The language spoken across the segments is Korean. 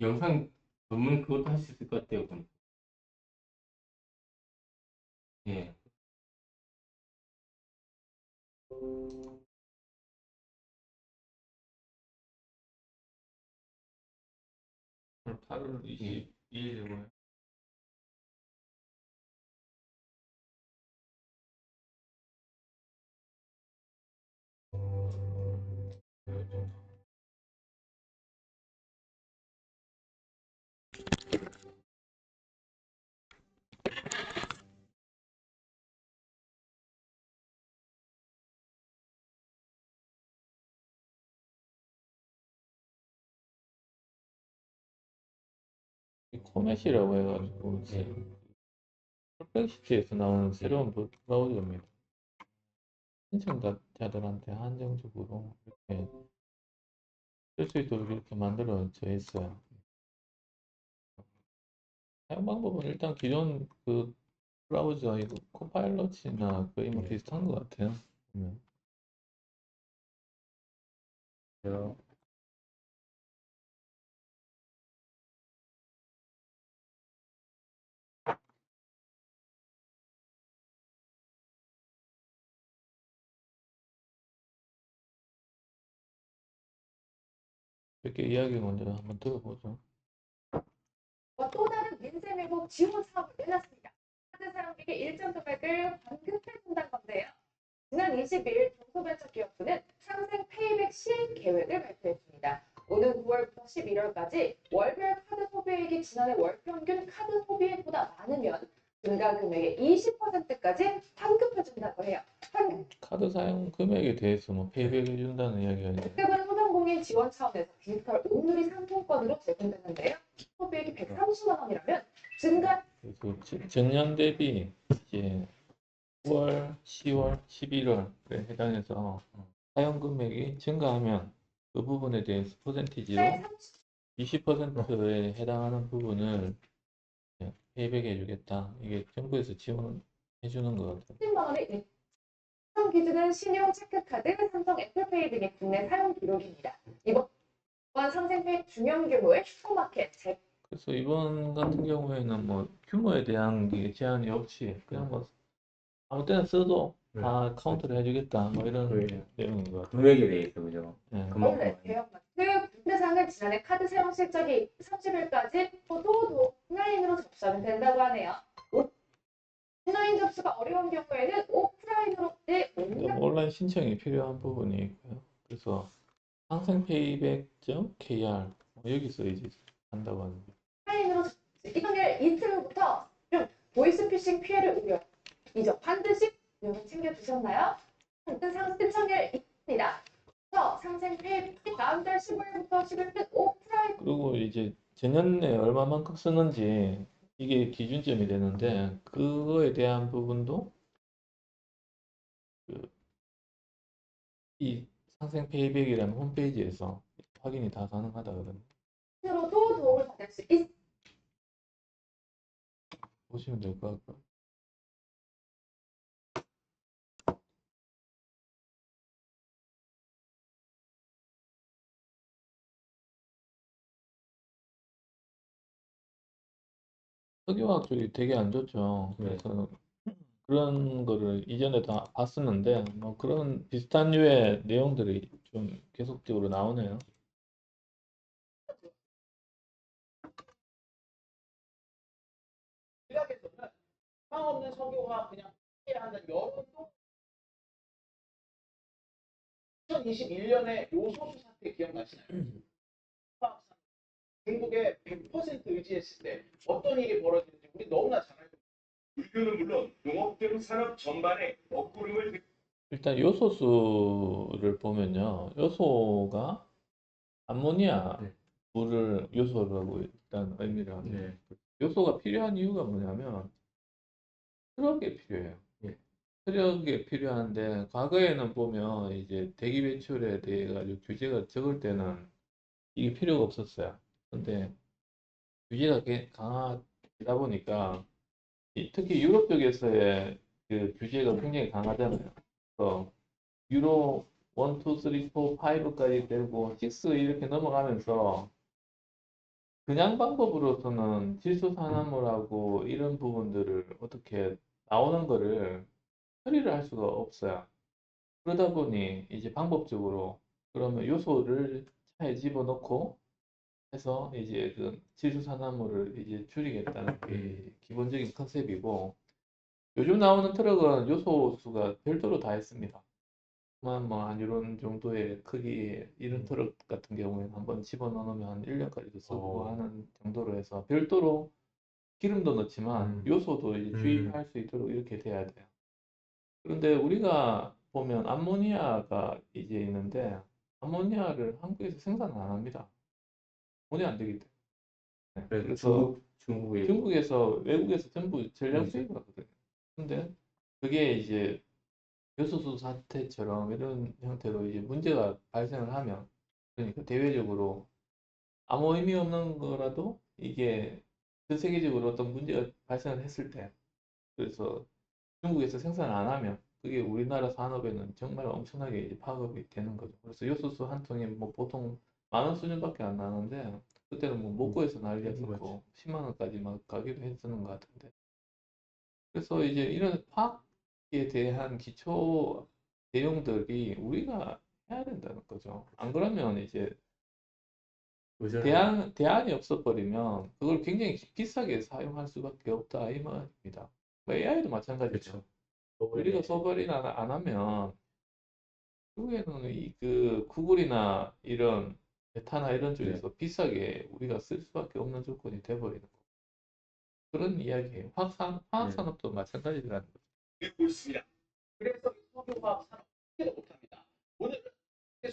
영상 전문 그것도 할 수 있을 것 같아요. 보니까. 예. 오늘 8월 예. 22일이고요. 코멧이라고 해가지고 펄펙시티에서 나오는 새로운 브라우저입니다. 신청자들한테 한정적으로 이렇게 쓸 수 있도록 이렇게 만들어져 있어요. 사용 방법은 일단 기존 그 브라우저 이거 코파일럿이나 거의 뭐 비슷한 것 같아요. 보면. 이렇게 이야기 먼저 한번 들어보죠. 또 다른 민생회복 지원 사업을 내놨습니다. 카드 사용객의 일정 금액을 환급해준다는 건데요. 지난 20일 중소벤처기업부는 상생 페이백 시행 계획을 발표했습니다. 오는 9월부터 11월까지 월별 카드 소비액이 지난해 월 평균 카드 소비액보다 많으면 증가 금액의 20%까지 환급해준다고 해요. 카드 사용 금액에 대해서 뭐 페이백 해준다는 이야기가 있는데 환급은 소상공인 지원 차원에서 디지털 온누리 상품권으로 제공되는데요. 소비액이 130만 원이라면 증가 그래서 전년 대비 이제 9월, 10월, 11월에 해당해서 사용 금액이 증가하면 그 부분에 대해서 퍼센티지로 20%에 해당하는 부분을 페이백해 주겠다. 이게 정부에서 지원해 주는 것 같아요. 30만 원의 사용 기준은 신용, 체크카드, 삼성, 애플페이 등의 국내 사용 기록입니다. 이번 상생페이 중형 규모의 슈퍼마켓, 그래서 이번 같은 경우에는 뭐 규모에 대한 게 제한이 없이 그냥 뭐 아무 때나 써도 다 카운트를 해주겠다. 뭐 이런 내용인 것 같아요. 금액에 대해서 그죠? 네. 원래 대형마트 분대상은 지난해 카드 사용 실적이 30일까지 또 온라인으로 접수하면 된다고 하네요. 온라인 접수가 어려운 경우에는 오프라인으로 온라인 신청이 필요한 부분이 있고요. 그래서 상생페이백.kr 여기서 이제 한다고 하는데 온라인으로 접수. 이번에 이틀부터 좀 보이스피싱 피해를 우려이죠. 반드시 내용을 챙겨두셨나요? 상승청일 있습니다. 상생페이 다음 달 15일부터 11일 오프라인 그리고 이제 전년에 얼마만큼 쓰는지 이게 기준점이 되는데 그거에 대한 부분도 이 상생페이백이라는 홈페이지에서 확인이 다 가능하다 그러는데 으로도 도움을 받을 수 있습니다. 보시면 될 것 같고요. 석유화학 쪽이 되게 안 좋죠. 그래서 그런 거를 이전에 다 봤었는데 뭐 그런 비슷한 류의 내용들이 좀 계속적으로 나오네요. 일각에서는 희망 없는 석유화 그냥 한다는 여론도 2021년에 요소수 사태 기억나시나요? 중국에 100% 의지했을 때 어떤 일이 벌어지는지 우리 너무나 잘 알고 불교는 물론 농업 등 산업 전반에 먹구름을 일단 요소수를 보면요. 요소가 암모니아 물을 요소라고 일단 의미를 합니다. 요소가 필요한 이유가 뭐냐면 트럭이 필요해요. 트럭이 필요한데 과거에는 보면 이제 대기 배출에 대해 가지고 규제가 적을 때는 이게 필요가 없었어요. 근데 규제가 강하다 보니까 특히 유럽 쪽에서의 그 규제가 굉장히 강하잖아요. 그래서 유로 1, 2, 3, 4, 5까지 되고 6 이렇게 넘어가면서 그냥 방법으로서는 질소산화물하고 이런 부분들을 어떻게 나오는 거를 처리를 할 수가 없어요. 그러다 보니 이제 방법적으로 그러면 요소를 차에 집어넣고 해서 이제 그 질소산화물을 이제 줄이겠다는 게 기본적인 컨셉이고, 요즘 나오는 트럭은 요소 수가 별도로 다 있습니다. 뭐한 이런 정도의 크기의 이런 트럭 같은 경우에는 한번 집어넣으면 한 1년까지도 쓰고 하는 정도로 해서 별도로 기름도 넣지만 요소도 이제 주입할 수 있도록 이렇게 돼야 돼요. 그런데 우리가 보면 암모니아가 이제 있는데, 암모니아를 한국에서 생산 안 합니다. 돈이 안 되기 때문에. 그래서 중국에서, 외국에서 전부 전량 수입을 하거든요. 근데 그게 이제 요소수 사태처럼 이런 형태로 이제 문제가 발생을 하면, 그러니까 대외적으로 아무 의미 없는 거라도 이게 전 세계적으로 어떤 문제가 발생을 했을 때, 그래서 중국에서 생산을 안 하면 그게 우리나라 산업에는 정말 엄청나게 이제 파급이 되는 거죠. 그래서 요소수 한 통에 뭐 보통 10,000원 수준밖에 안 나는데, 그때는 뭐 목고에서 난리였었고 10만 원까지 막 가기도 했었는 것 같은데. 그래서 이제 이런 화학에 대한 기초 내용들이 우리가 해야 된다는 거죠. 안 그러면 이제 대안이 없어버리면 그걸 굉장히 비싸게 사용할 수밖에 없다 이 말입니다. AI도 마찬가지죠. 우리가 소벌이나 안 하면 결국에는 그 구글이나 이런 메타나 이런 쪽에서 비싸게 우리가 쓸 수밖에 없는 조건이 돼버리는 거. 그런 이야기예요. 화학산업도 마찬가지라는 거죠. 듣고 있습니다. 그래서 이 석유화학 산업 크게도 못합니다. 오늘은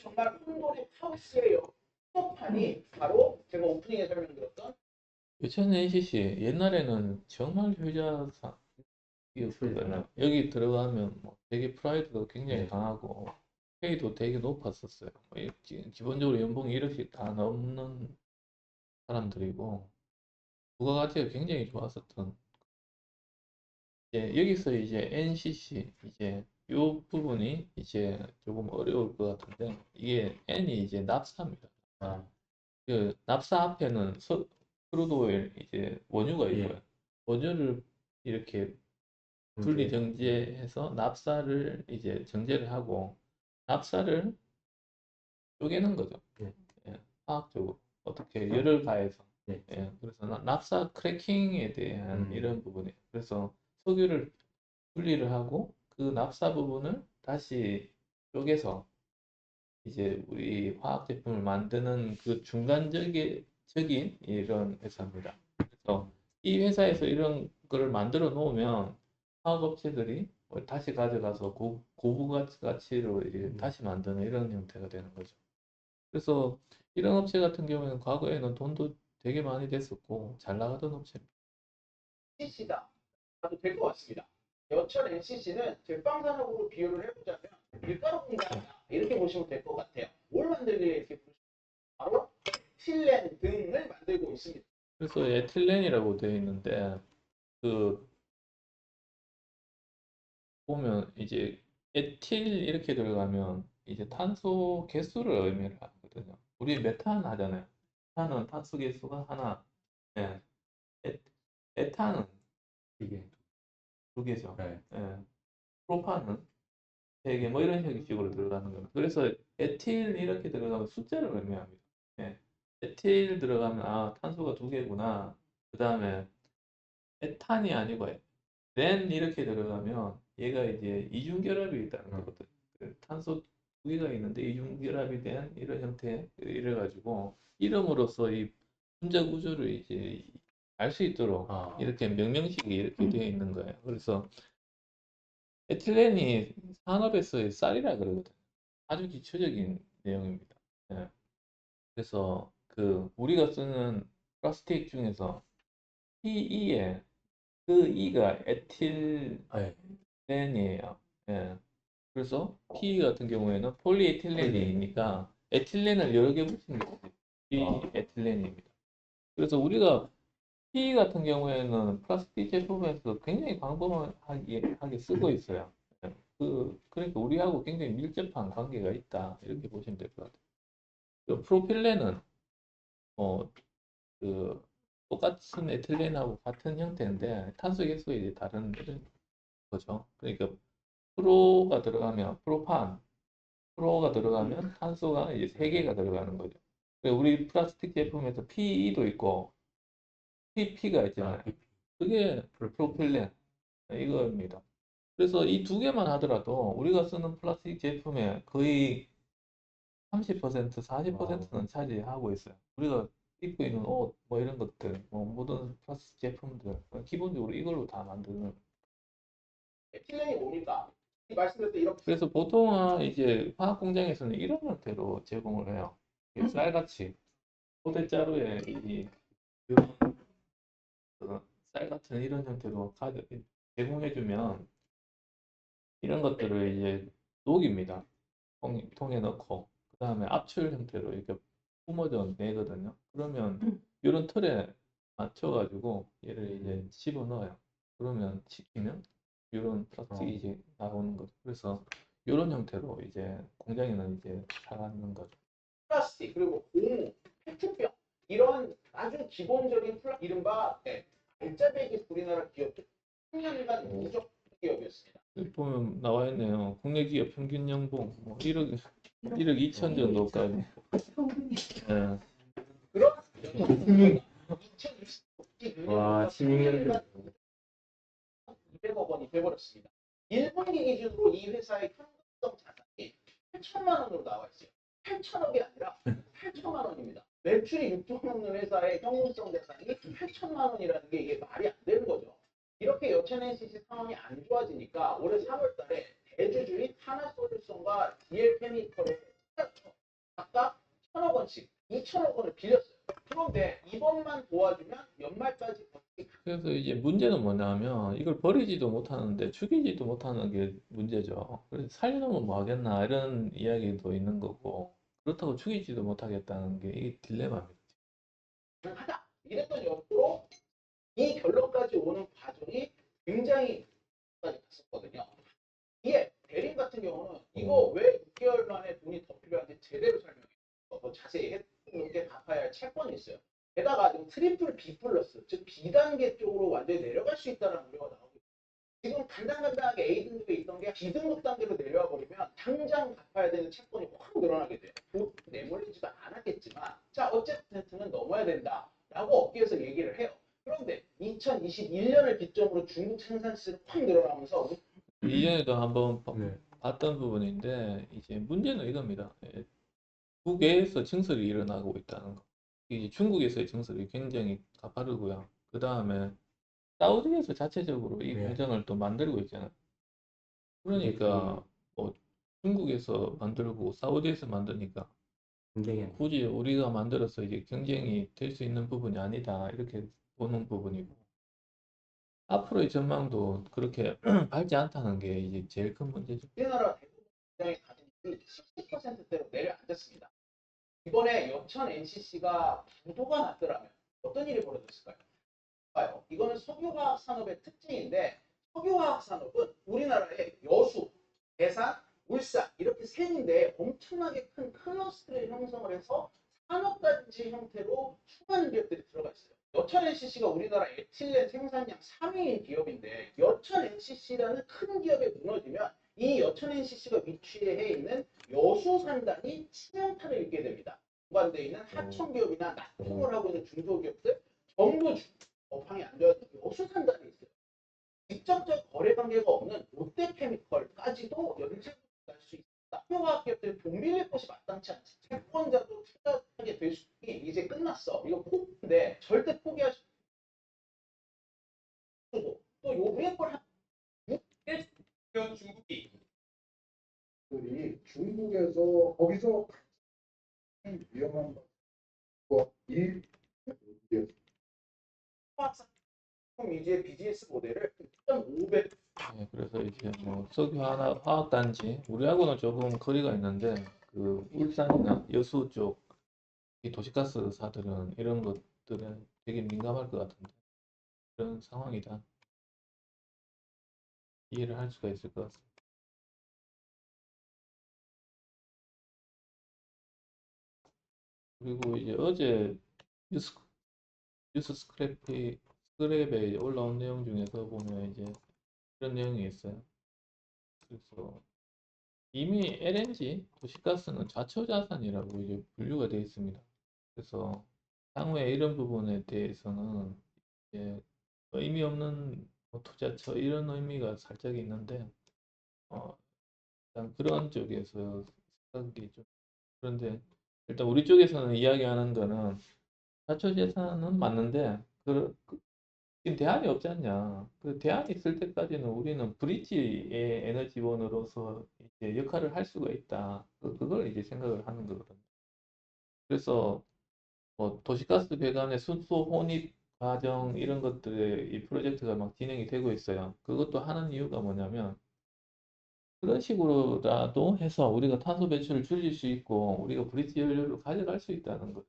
정말 혼돈의 카오스예요. 수도판이 바로 제가 오프닝에 설명드렸던 유천 NCC 옛날에는 정말 효자이었거든요. 여기 들어가면 뭐 되게 프라이드도 굉장히 강하고 페이도 되게 높았었어요. 뭐 기본적으로 연봉이 1억씩 다 넘는 사람들이고 부가가치가 굉장히 좋았었던. 여기서 이제 NCC 이제 요 부분이 이제 조금 어려울 것 같은데, 이게 N이 이제 납사입니다. 그 납사 앞에는 크루드 오일 이제 원유가 있고요. 원유를 이렇게 분리 정제해서 납사를 이제 정제를 하고 납사를 쪼개는 거죠. 예, 화학적으로 어떻게 열을 가해서. 예, 그래서 납사 크래킹에 대한 이런 부분이에요. 그래서 석유를 분리를 하고 그 납사 부분을 다시 쪼개서 이제 우리 화학 제품을 만드는 그 중간적인 이런 회사입니다. 그래서 이 회사에서 이런 거를 만들어 놓으면 화학업체들이 다시 가져가서 고부가치로 이제 다시 만드는 이런 형태가 되는 거죠. 그래서 이런 업체 같은 경우에는 과거에는 돈도 되게 많이 됐었고 잘 나가던 업체입니다. NCC다. 봐도 될 것 같습니다. 여천 NCC는 제빵 산업으로 비유를 해보자면 밀가루 공장이다 이렇게 보시면 될 것 같아요. 뭘 만들길래 이렇게 보시면 바로 에틸렌 등을 만들고 있습니다. 그래서 에틸렌이라고 되어 있는데, 그 보면 이제 에틸 이렇게 들어가면 이제 탄소 개수를 의미를 하거든요. 우리 메탄 하잖아요. 메탄은 탄소 개수가 하나, 예. 에, 에탄은 이게 두 개죠. 예. 프로판은 세 개, 뭐 이런 형식으로 들어가는 겁니다. 그래서 에틸 이렇게 들어가면 숫자를 의미합니다. 예. 에틸 들어가면 아 탄소가 두 개구나. 그 다음에 에탄이 아니고 렌 이렇게 들어가면 얘가 이제 이중결합이 있다는 거거든. 그 탄소 두 개가 있는데 이중결합이 된 이런 형태 이래가지고 이름으로써 이 분자 구조를 이제 알 수 있도록 이렇게 명명식이 이렇게 되어 있는 거예요. 그래서 에틸렌이 산업에서의 쌀이라 그러거든. 아주 기초적인 내용입니다. 예. 그래서 그 우리가 쓰는 플라스틱 중에서 PE에 그 E가 에틸렌이에요. 예. 그래서 PE 같은 경우에는 폴리에틸렌이니까 에틸렌을 여러 개 붙인 게 PE에틸렌입니다. 그래서 우리가 PE 같은 경우에는 플라스틱 제품에서 굉장히 광범하게 쓰고 있어요. 예. 그러니까 우리하고 굉장히 밀접한 관계가 있다. 이렇게 보시면 될 것 같아요. 프로필렌은 그 똑같은 에틸렌하고 같은 형태인데 탄소 개수가 이제 다른 이런 거죠. 그러니까 프로가 들어가면 프로가 들어가면 탄소가 이제 3개가 들어가는 거죠. 그러니까 우리 플라스틱 제품에서 PE도 있고 PP가 있잖아요. 그게 프로필렌 이거입니다. 그래서 이 2개만 하더라도 우리가 쓰는 플라스틱 제품의 거의 30%, 40%는 차지하고 있어요. 우리가 입고 있는 옷, 뭐 이런 것들, 뭐 모든 플라스틱 제품들, 기본적으로 이걸로 다 만드는. 에틸렌이 뭡니까? 이 말씀드렸던 이렇게 그래서 보통은 이제 화학 공장에서는 이런 형태로 제공을 해요. 이게 쌀같이 포대자루에 이 이런 쌀 같은 이런 형태로 제공해주면 이런 것들을 이제 녹입니다. 통에 넣고 그 다음에 압출 형태로 이렇게 뿜어져 내거든요. 그러면 이런 틀에 맞춰가지고 얘를 이제 집어넣어요. 그러면 식히면 이런 플라스틱이 이제 나오는 거죠. 그래서 이런 형태로 이제 공장에는 이제 사가는 거죠. 플라스틱 그리고 고무, 페트병 이런 아주 기본적인 이른바 알짜배기 우리나라 기업들 10년간 누적 기업이었습니다. 여기 보면 나와 있네요. 국내 기업 평균 연봉 뭐 1억 2천 정도까지. 예. 그런 2026년 와, 16년 200억 원이 돼버렸습니다. 1분기 기준으로 이 회사의 현금성 자산이 8천만 원으로 나와 있어요. 8천억이 아니라 8천만 원입니다. 매출이 6조 넘는 회사의 현금성 자산이 8천만 원이라는 게 이게 말이 안 되는 거죠. 이렇게 여천 NCC 상황이 안 좋아지니까 올해 3월 달에 대주주인 하나솔루션과 DL케미컬에 각각 1천억 원씩 2천억 원을 빌렸어요. 그런데 이번만 도와주면 연말까지 그래서 이제 문제는 뭐냐면 이걸 버리지도 못하는데 죽이지도 못하는 게 문제죠. 그래서 살려놓으면 뭐 하겠나 이런 이야기도 있는 거고 그렇다고 죽이지도 못하겠다는 게 이게 딜레마입니다. 하다 이랬던 옆으로 이 결론까지 오는 과정이 굉장히 까지 갔었거든요. 이게 대림 같은 경우는 이거 왜 6개월 만에 돈이 더 필요한지 제대로 설명해요. 더 자세히 높게 갚아야 할 채권이 있어요. 게다가 지금 트리플 B 플러스 즉 B단계 쪽으로 완전히 내려갈 수 있다는 우려가 나오고 있어요. 지금 간당간당하게 A 등급에 있던 게 B등급 단계로 내려와 버리면 당장 갚아야 되는 채권이 확 늘어나게 돼요. 곧 내몰리지도 않았겠지만 자 어쨌든 넘어야 된다라고 업계에서 얘기를 해요. 그런데 2021년을 기점으로 중국 생산시는 확 늘어나면서 이전에도 한번 네. 봤던 부분인데 이제 문제는 이겁니다. 국외에서 증설이 일어나고 있다는 거. 이게 중국에서의 증설이 굉장히 가파르고요. 그 다음에 사우디에서 자체적으로 이 네. 공장을 또 만들고 있잖아요. 그러니까 뭐 중국에서 만들고 사우디에서 만드니까 굉장히 굳이 우리가 만들어서 이제 경쟁이 될 수 있는 부분이 아니다 이렇게 보는 부분이고 앞으로의 전망도 그렇게 밝지 않다는 게 이제 제일 큰 문제죠. 우리나라 대부분 공장의 가진이 70%대로 내려앉았습니다. 이번에 여천 NCC가 부도가 났더라면 어떤 일이 벌어졌을까요? 봐요. 이거는 석유화학 산업의 특징인데 석유화학 산업은 우리나라의 여수, 대산, 울산 이렇게 세 군데에 엄청나게 큰 클러스터를 형성을 해서 산업단지 형태로 수많은 기업들이 들어가 있어요. 여천 NCC가 우리나라 에틸렌 생산량 3위인 기업인데 여천 NCC라는 큰 기업이 무너지면 이 여천 NCC가 위치해 있는 여수 산단이 치명타를 입게 됩니다. 연관되어 있는 하청 기업이나 납품을 하고 있는 중소기업들 전부 업황이 안 좋아서 여수 산단이 있어요. 직접적 거래 관계가 없는 롯데케미컬까지도 연쇄적으로 날 수 있다. 석유화학 기업들이 돈 빌릴 곳이 마땅치 않지. 채권자도 투자하게 될 수 있게 이제 끝났어. 이거 포기인데 절대 포기하지 말고 또 요 위에 걸 중국이 들이 중국에서 거기서 가장 위험한 거이 화학산 위주의 비즈니스 모델을 1.5배 네, 그래서 이제 뭐 석유 하나 화학단지 우리하고는 조금 거리가 있는데 그 울산이나 여수 쪽 이 도시가스사들은 이런 것들에 되게 민감할 것 같은데 그런 상황이다. 이해를 할 수가 있을 것 같습니다. 그리고 이제 어제 뉴스 뉴스 스크랩에 올라온 내용 중에서 보면 이제 이런 내용이 있어요. 그래서 이미 LNG, 도시가스는 좌초자산이라고 이제 분류가 되어 있습니다. 그래서 향후에 이런 부분에 대해서는 이제 의미 없는 뭐 투자처 이런 의미가 살짝 있는데 일단 그런 쪽에서 생각이 좀 그런데 일단 우리 쪽에서는 이야기하는 거는 좌초자산은 맞는데 지금 대안이 없지 않냐. 그 대안이 있을 때까지는 우리는 브릿지의 에너지원으로서 이제 역할을 할 수가 있다. 그걸 이제 생각을 하는 거거든요. 그래서 뭐 도시가스 배관의 순수 혼입 과정 이런 것들의 이 프로젝트가 막 진행이 되고 있어요. 그것도 하는 이유가 뭐냐면 그런 식으로라도 해서 우리가 탄소 배출을 줄일 수 있고 우리가 브릿지 연료를 가져갈 수 있다는 걸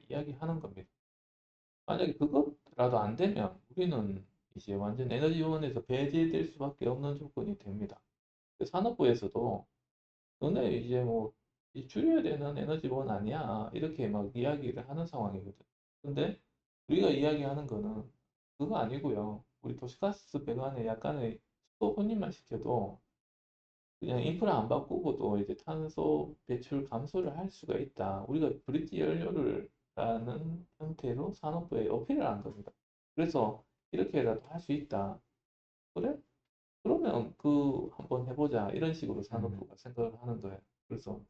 이야기하는 겁니다. 만약에 그것라도 안 되면 우리는 이제 완전 에너지원에서 배제될 수밖에 없는 조건이 됩니다. 산업부에서도 너네 이제 뭐 줄여야 되는 에너지원 아니야 이렇게 막 이야기를 하는 상황이거든. 근데 우리가 이야기하는 거는 그거 아니고요. 우리 도시가스 배관에 약간의 수도 혼입만 시켜도 그냥 인프라 안 바꾸고도 이제 탄소 배출 감소를 할 수가 있다. 우리가 브릿지 연료를 라는 형태로 산업부에 어필을 한 겁니다. 그래서 이렇게라도 할 수 있다. 그래? 그러면 그 한번 해보자. 이런 식으로 산업부가 생각을 하는 거예요. 그래서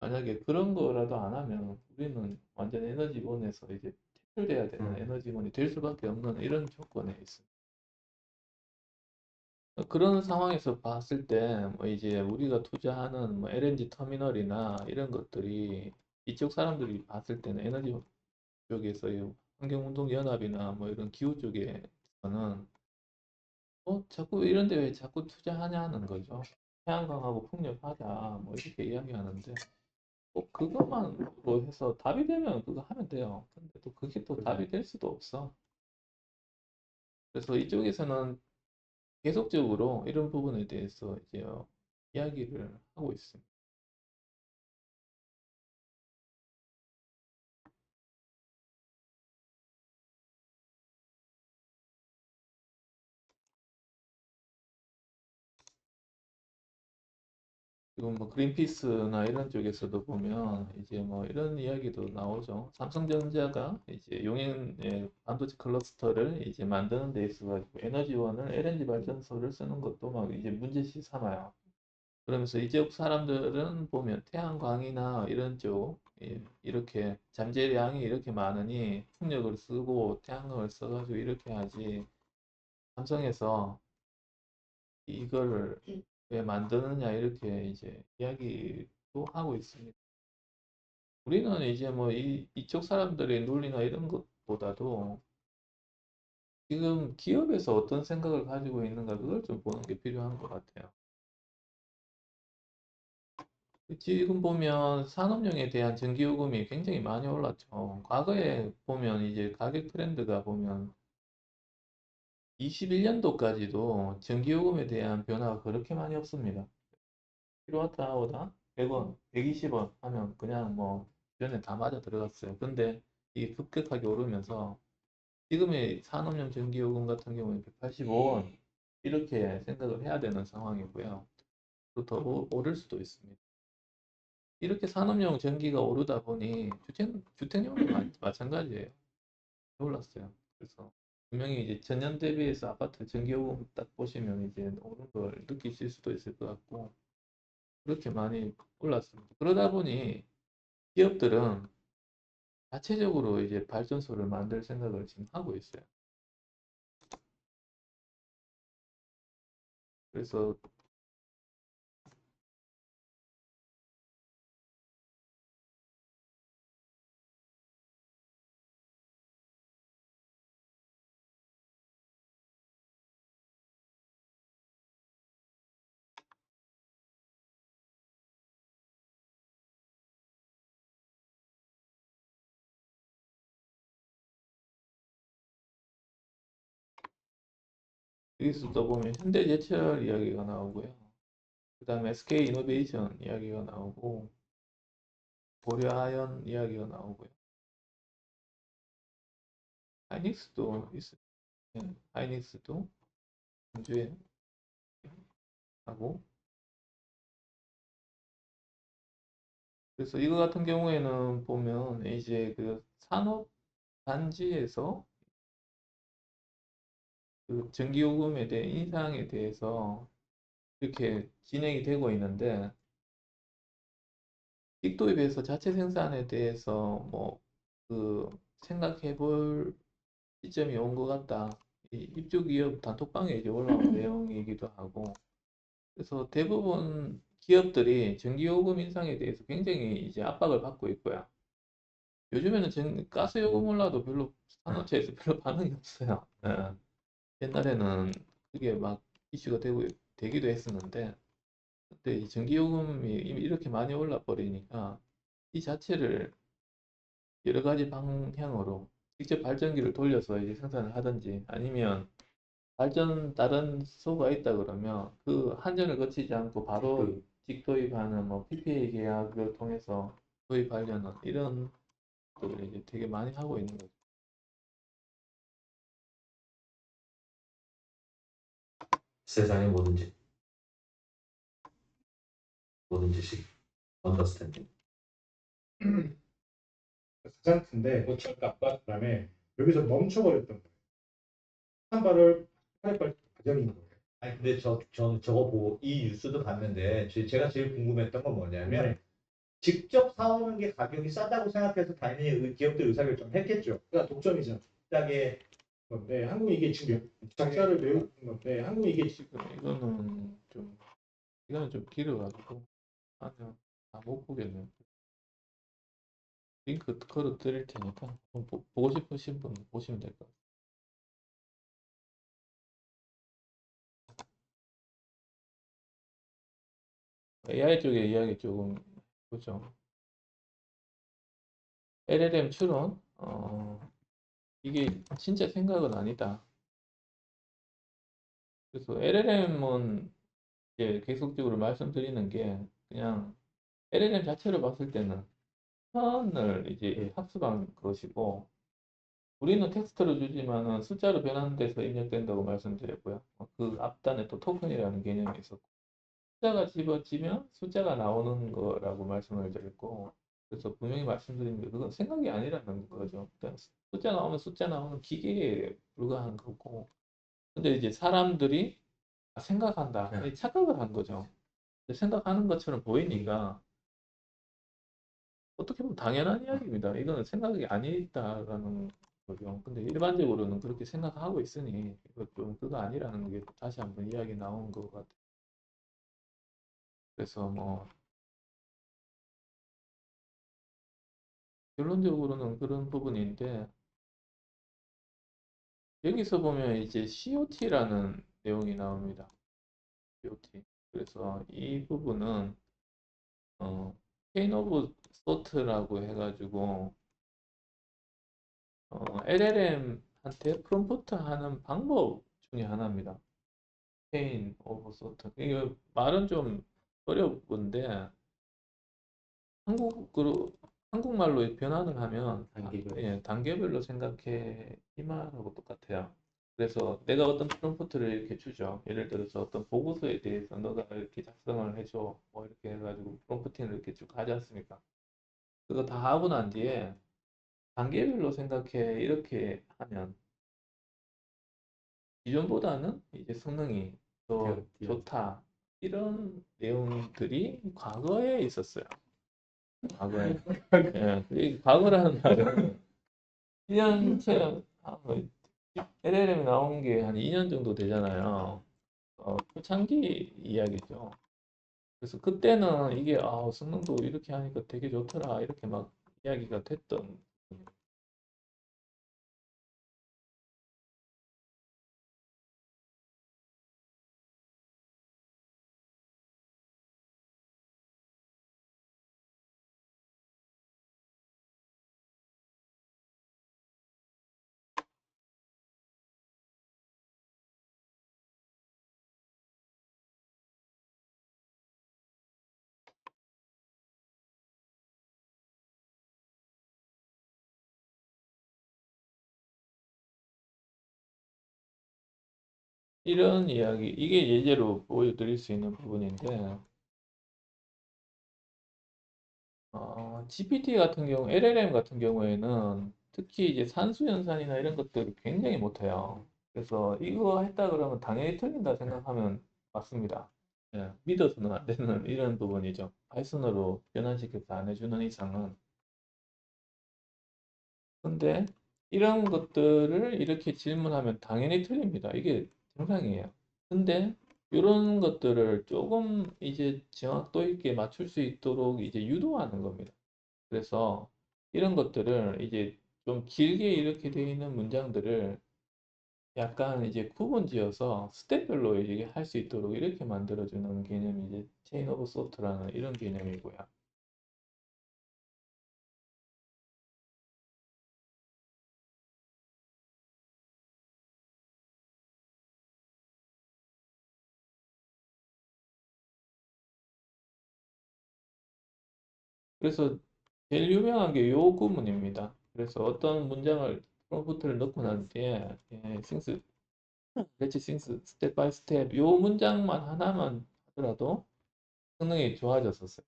만약에 그런 거라도 안 하면 우리는 완전 에너지원에서 이제 퇴출돼야 되는 에너지원이 될 수밖에 없는 이런 조건에 있습니다. 그런 상황에서 봤을 때, 뭐 이제 우리가 투자하는 뭐 LNG 터미널이나 이런 것들이 이쪽 사람들이 봤을 때는 에너지 쪽에서 이 환경운동연합이나 뭐 이런 기후 쪽에서는 자꾸 이런 데 왜 자꾸 투자하냐는 거죠. 태양광하고 풍력하자 뭐 이렇게 이야기하는데 꼭 그것만으로 해서 답이 되면 그거 하면 돼요. 근데 또 그게 또 답이 될 수도 없어. 그래서 이쪽에서는 계속적으로 이런 부분에 대해서 이제 이야기를 하고 있습니다. 지금 뭐 그린피스나 이런 쪽에서도 보면 이제 뭐 이런 이야기도 나오죠. 삼성전자가 이제 용인의 반도체 클러스터를 이제 만드는 데 있어 가지고 에너지원을 LNG 발전소를 쓰는 것도 막 이제 문제시 삼아요. 그러면서 이쪽 사람들은 보면 태양광이나 이런 쪽 이렇게 잠재량이 이렇게 많으니 풍력을 쓰고 태양광을 써가지고 이렇게 하지 삼성에서 이걸 왜 만드느냐 이렇게 이제 이야기도 하고 있습니다. 우리는 이제 뭐 이쪽 사람들의 논리나 이런 것보다도 지금 기업에서 어떤 생각을 가지고 있는가 그걸 좀 보는 게 필요한 것 같아요. 지금 보면 산업용에 대한 전기요금이 굉장히 많이 올랐죠. 과거에 보면 이제 가격 트렌드가 보면 21년도까지도 전기요금에 대한 변화가 그렇게 많이 없습니다. 킬로와트아워당 100원, 120원 하면 그냥 뭐 전에 다 맞아 들어갔어요. 근데 이게 급격하게 오르면서 지금의 산업용 전기요금 같은 경우는 185원 이렇게 생각을 해야 되는 상황이고요. 또 더 오를 수도 있습니다. 이렇게 산업용 전기가 오르다 보니 주택용도 마찬가지예요. 올랐어요. 그래서 분명히 이제 전년 대비해서 아파트 전기요금 딱 보시면 이제 오른 걸 느끼실 수도 있을 것 같고 그렇게 많이 올랐습니다. 그러다 보니 기업들은 자체적으로 이제 발전소를 만들 생각을 지금 하고 있어요. 그래서 여기서 또 보면 현대제철 이야기가 나오고요. 그 다음에 SK이노베이션 이야기가 나오고 고려아연 이야기가 나오고요. 하이닉스도 있어요. 하이닉스도 전주에 하고, 그래서 이거 같은 경우에는 보면 이제 그 산업 단지에서 그 전기요금에 대한 인상에 대해서 이렇게 진행이 되고 있는데, 빅도입에서 자체 생산에 대해서 뭐 그 생각해 볼 시점이 온 것 같다. 이 입주 기업 단톡방에 이제 올라온 내용이기도 하고, 그래서 대부분 기업들이 전기요금 인상에 대해서 굉장히 이제 압박을 받고 있고요. 요즘에는 가스요금 올라도 별로 산업체에서 별로 반응이 없어요. 예. 옛날에는 그게 막 이슈가 되기도 했었는데, 근데 이 전기요금이 이미 이렇게 많이 올라 버리니까 이 자체를 여러 가지 방향으로 직접 발전기를 돌려서 이제 생산을 하든지, 아니면 다른 소가 있다 그러면 그 한전을 거치지 않고 바로 직도입하는 뭐 PPA 계약을 통해서 도입하려는 이런 것들을 이제 되게 많이 하고 있는 거죠. 세상의 모든 지식, 언더스탠딩. 가장 큰데 고철값과 그다음에 여기서 멈춰버렸던 거예요. 한 발을 할걸 과정인 거예요. 아니 근데 저는 저거 보고 이 뉴스도 봤는데 제가 제일 궁금했던 건 뭐냐면 직접 사오는 게 가격이 싸다고 생각해서 당연히 기업들 의사결정을 했겠죠. 그러니까 독점이잖아. 비싸게 건데 한국이 이게 지금 적자를 메우는 건데 한국이 이게 지금 이거는 좀 길어가지고 하면 못 보겠네요. 링크 걸어 드릴 테니까 보고 싶으신 분 보시면 될 것 같아요. AI 쪽에 이야기 조금 보죠. LLM 추론, 이게 진짜 생각은 아니다. 그래서 LLM은 이제 계속적으로 말씀드리는 게, 그냥 LLM 자체로 봤을 때는 선을 이제 합수한 것이고, 우리는 텍스트로 주지만은 숫자로 변환돼서 입력된다고 말씀드렸고요. 그 앞단에 또 토큰이라는 개념이 있었고, 숫자가 집어지면 숫자가 나오는 거라고 말씀을 드렸고, 그래서 분명히 말씀드린 게 그건 생각이 아니라는 거죠. 그냥 숫자 나오면 숫자 나오는 기계에 불과한 거고, 근데 이제 사람들이 생각한다, 이 착각을 한 거죠. 근데 생각하는 것처럼 보이니까 어떻게 보면 당연한 이야기입니다. 이거는 생각이 아니다라는 거죠. 근데 일반적으로는 그렇게 생각하고 있으니 이거 좀 그거 아니라는 게 다시 한번 이야기 나온 것 같아요. 그래서 뭐 결론적으로는 그런 부분인데, 여기서 보면 이제 COT라는 내용이 나옵니다. COT. 그래서 이 부분은 체인 오브 소트라고 해가지고 LLM한테 프롬프트 하는 방법 중에 하나입니다. 체인 오브 소트. 이거 말은 좀 어려운데 한국으로 한국말로 변환을 하면 단계별로 생각해 이 말하고 똑같아요. 그래서 내가 어떤 프롬프트를 이렇게 주죠. 예를 들어서 어떤 보고서에 대해서 너가 이렇게 작성을 해줘. 뭐 이렇게 해가지고 프롬프팅을 이렇게 쭉 하지 않습니까? 그거 다 하고 난 뒤에 단계별로 생각해 이렇게 하면 기존보다는 이제 성능이 더 좋다. 이런 내용들이 과거에 있었어요. 과거에. 예, 이 과거라는 말은 1년 채 LLM이 나온 게 한 2년 정도 되잖아요. 초창기 이야기죠. 그래서 그때는 이게 성능도 이렇게 하니까 되게 좋더라 이렇게 막 이야기가 됐던 이런 이야기, 이게 예제로 보여드릴 수 있는 부분인데, GPT 같은 경우, LLM 같은 경우에는 특히 이제 산수연산이나 이런 것들을 굉장히 못해요. 그래서 이거 했다 그러면 당연히 틀린다 생각하면 맞습니다. 예, 믿어서는 안 되는 이런 부분이죠. 파이썬으로 변환시켜서 안 해주는 이상은. 근데 이런 것들을 이렇게 질문하면 당연히 틀립니다. 이게 정상이에요. 근데 이런 것들을 조금 이제 정확도 있게 맞출 수 있도록 이제 유도하는 겁니다. 그래서 이런 것들을 이제 좀 길게 이렇게 되어 있는 문장들을 약간 이제 구분 지어서 스텝별로 이게 할 수 있도록 이렇게 만들어주는 개념이 이제 체인 오브 소트라는 이런 개념이고요. 그래서 제일 유명한 게 요 구문입니다. 그래서 어떤 문장을 프롬프트를 넣고 난 뒤에 싱스, let's think step by step 요 문장만 하나만 하더라도 성능이 좋아졌었어요.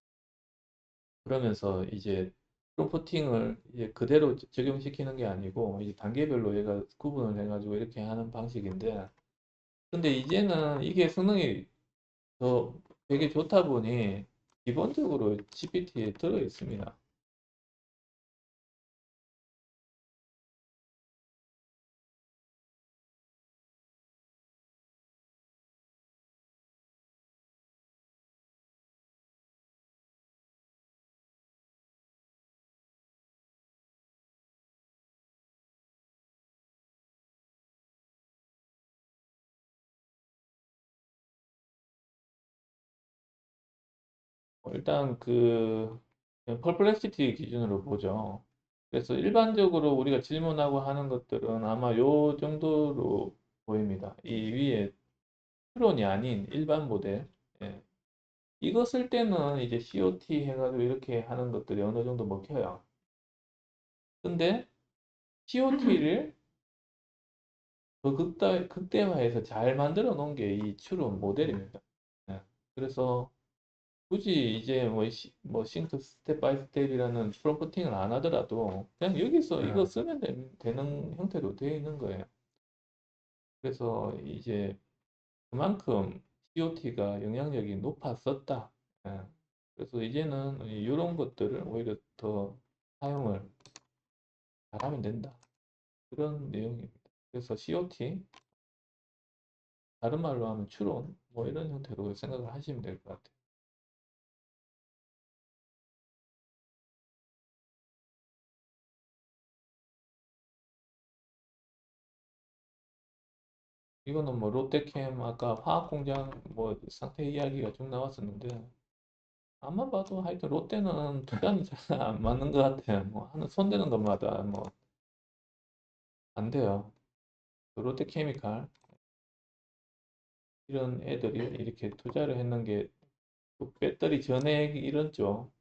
그러면서 이제 프롬프팅을 이제 그대로 적용시키는 게 아니고 이제 단계별로 얘가 구분을 해가지고 이렇게 하는 방식인데 근데 이제는 이게 성능이 더 되게 좋다 보니 기본적으로 GPT에 들어 있습니다. 일단 그 퍼플렉시티 기준으로 보죠. 그래서 일반적으로 우리가 질문하고 하는 것들은 아마 요 정도로 보입니다. 이 위에 추론이 아닌 일반 모델. 예. 이거 쓸 때는 이제 COT 해가지고 이렇게 하는 것들이 어느 정도 먹혀요. 근데 COT를 더 극대화해서 잘 만들어 놓은 게 이 추론 모델입니다. 예. 그래서 굳이 이제 뭐 싱크 스텝 바이 스텝이라는 프롬프팅을 안 하더라도 그냥 여기서 이거 쓰면 되는 형태로 되어 있는 거예요. 그래서 이제 그만큼 COT가 영향력이 높았었다. 예. 그래서 이제는 이런 것들을 오히려 더 사용을 잘하면 된다. 그런 내용입니다. 그래서 COT, 다른 말로 하면 추론, 뭐 이런 형태로 생각을 하시면 될 것 같아요. 이거는 뭐 롯데캠 아까 화학공장 뭐 상태 이야기가 쭉 나왔었는데 아마 봐도 하여튼 롯데는 투자는 잘 안 맞는 것 같아요. 뭐 하는 손대는 것마다 뭐 안 돼요. 그 롯데케미칼 이런 애들이 이렇게 투자를 했는 게또 배터리 전액 이런 쪽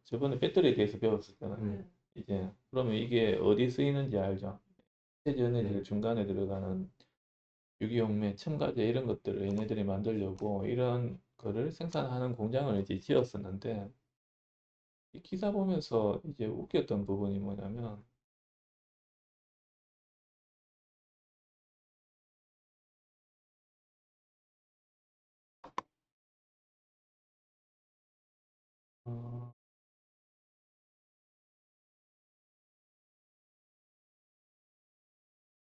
저번에 배터리에 대해서 배웠을 때는 이제 그러면 이게 어디 쓰이는지 알죠? 세전해질 중간에 들어가는 유기용매, 첨가제 이런 것들을 얘네들이 만들려고 이런 거를 생산하는 공장을 이제 지었었는데 이 기사 보면서 이제 웃겼던 부분이 뭐냐면 어,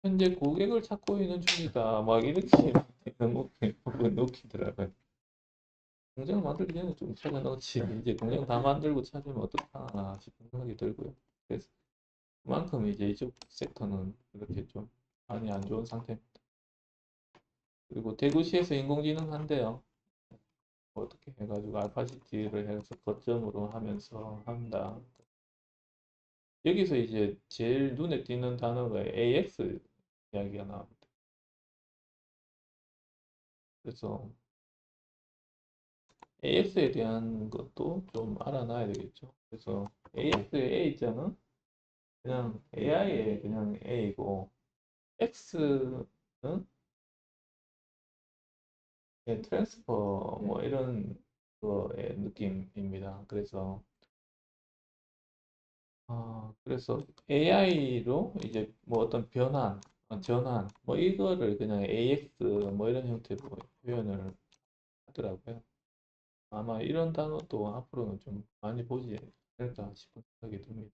현재 고객을 찾고 있는 중이다 막 이렇게 너무 웃기더라고요. 공장을 만들기 전에 좀 찾아놓지 이제 공장 다 만들고 찾으면 어떡하나 싶은 생각이 들고요. 그래서 그만큼 이제 이쪽 섹터는 이렇게 좀 많이 안 좋은 상태입니다. 그리고 대구시에서 인공지능 한대요. 어떻게 해가지고 알파시티를 해서 거점으로 하면서 한다. 여기서 이제 제일 눈에 띄는 단어가 AX 이야기가 나옵니다. 그래서 AX에 대한 것도 좀 알아놔야 되겠죠. 그래서 AX의 A자는 그냥 AI의 그냥 A고 X는 예, 트랜스퍼 뭐 이런 거의 느낌입니다. 그래서 AI로 이제 뭐 어떤 변환, 전환 뭐 이거를 그냥 AX 뭐 이런 형태로 표현을 하더라고요. 아마 이런 단어도 앞으로는 좀 많이 보지 않을까 싶은 생각이 듭니다.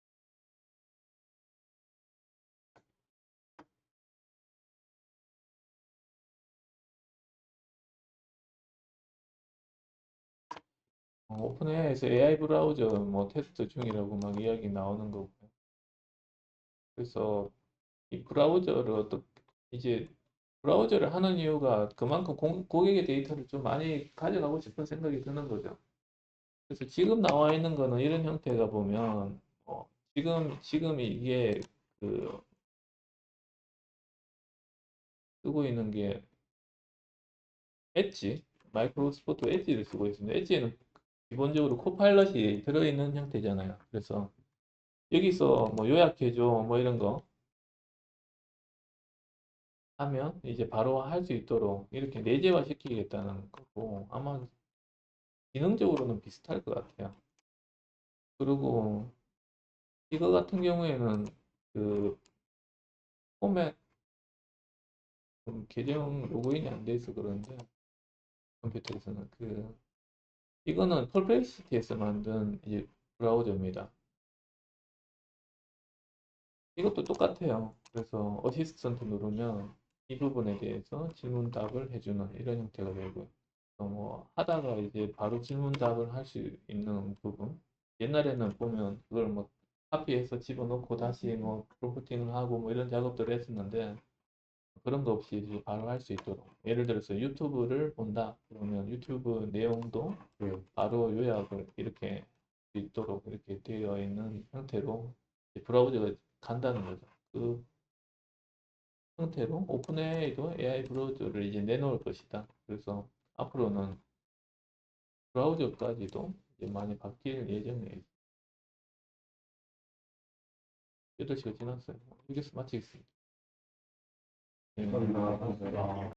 오픈AI에서 AI 브라우저 뭐 테스트 중이라고 막 이야기 나오는 거고요. 그래서 이 브라우저를 이제 브라우저를 하는 이유가 그만큼 고객의 데이터를 좀 많이 가져가고 싶은 생각이 드는 거죠. 그래서 지금 나와 있는 거는 이런 형태가 보면 지금 이게 그 쓰고 있는 게 엣지 마이크로소프트 엣지를 쓰고 있습니다. 엣지에는 기본적으로 코파일럿이 들어있는 형태잖아요. 그래서 여기서 뭐 요약해줘 뭐 이런 거 하면 이제 바로 할 수 있도록 이렇게 내재화 시키겠다는 거고 아마 기능적으로는 비슷할 것 같아요. 그리고 이거 같은 경우에는 그 포맷 계정 로그인이 안 돼 있어 그런데 컴퓨터에서는 이거는 펄플렉시티에서 만든 이제 브라우저입니다. 이것도 똑같아요. 그래서 어시스턴트 누르면 이 부분에 대해서 질문 답을 해주는 이런 형태가 되고요. 뭐 하다가 이제 바로 질문 답을 할 수 있는 부분. 옛날에는 보면 그걸 뭐 카피해서 집어넣고 다시 뭐 프로그래밍을 하고 뭐 이런 작업들을 했었는데 그런 거 없이 이제 바로 할 수 있도록. 예를 들어서 유튜브를 본다. 그러면 유튜브 내용도 바로 요약을 이렇게 할 수 있도록 이렇게 되어 있는 형태로 이제 브라우저가 간다는 거죠. 그 형태로 오픈AI도 AI 브라우저를 이제 내놓을 것이다. 그래서 앞으로는 브라우저까지도 이제 많이 바뀔 예정이에요. 8시가 지났어요. 여기서 마치겠습니다. 네.